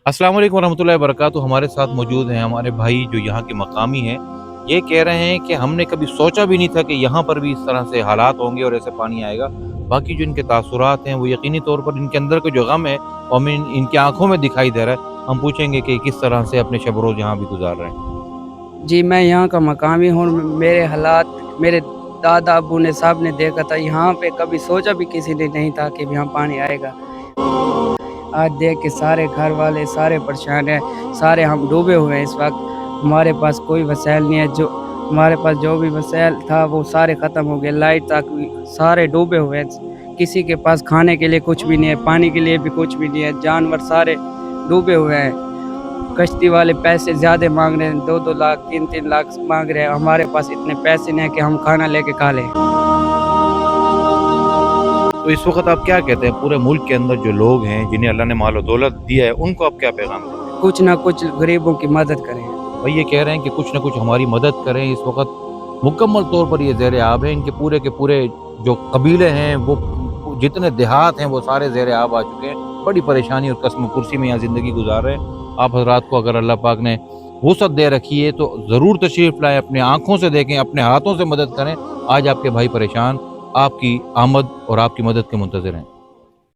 अस्सलाम वालेकुम रहमतुल्लाहि व बरकातुहू। हमारे साथ मौजूद हैं हमारे भाई जो यहाँ के मकामी हैं। ये कह रहे हैं कि हमने कभी सोचा भी नहीं था कि यहाँ पर भी इस तरह से हालात होंगे और ऐसे पानी आएगा। बाकी जो इनके तासुरात हैं वो यकीनी तौर पर इनके अंदर का जो गम है वो हमें इनकी आंखों में दिखाई दे रहा है। हम पूछेंगे कि किस तरह से अपने शब रोज़ यहाँ भी गुजार रहे हैं। जी, मैं यहाँ का मकामी हूँ। मेरे हालात मेरे दादा अब्बू ने साहब ने देखा था। यहाँ पे कभी सोचा भी किसी ने नहीं था कि यहाँ पानी आएगा। आज देख के सारे घर वाले सारे परेशान हैं, सारे हम डूबे हुए हैं इस वक्त। हमारे पास कोई वसैल नहीं है। जो हमारे पास जो भी वसैल था वो सारे ख़त्म हो गए। लाइट तक भी सारे डूबे हुए हैं। किसी के पास खाने के लिए कुछ भी नहीं है, पानी के लिए भी कुछ भी नहीं है। जानवर सारे डूबे हुए हैं। कश्ती वाले पैसे ज़्यादा मांग रहे हैं, 2-2 लाख 3-3 लाख मांग रहे हैं। हमारे पास इतने पैसे नहीं है कि हम खाना लेके खा लें। तो इस वक्त आप क्या कहते हैं पूरे मुल्क के अंदर जो लोग हैं जिन्हें अल्लाह ने माल और दौलत दिया है उनको आप क्या पैगाम देते हैं? कुछ ना कुछ गरीबों की मदद करें। भाई ये कह रहे हैं कि कुछ ना कुछ हमारी मदद करें। इस वक्त मुकम्मल तौर पर ये ज़ेर आब है। इनके पूरे के पूरे जो कबीले हैं वो जितने देहात हैं वो सारे ज़ेर आब आ चुके हैं। बड़ी परेशानी और कसम कुर्सी में यहाँ ज़िंदगी गुजार रहे हैं। आप हजरात को अगर अल्लाह पाक ने वसअत दे रखी है तो ज़रूर तशरीफ़ लाएँ, अपने आँखों से देखें, अपने हाथों से मदद करें। आज आपके भाई परेशान, आपकी आमद और आपकी मदद के मुंतज़िर हैं।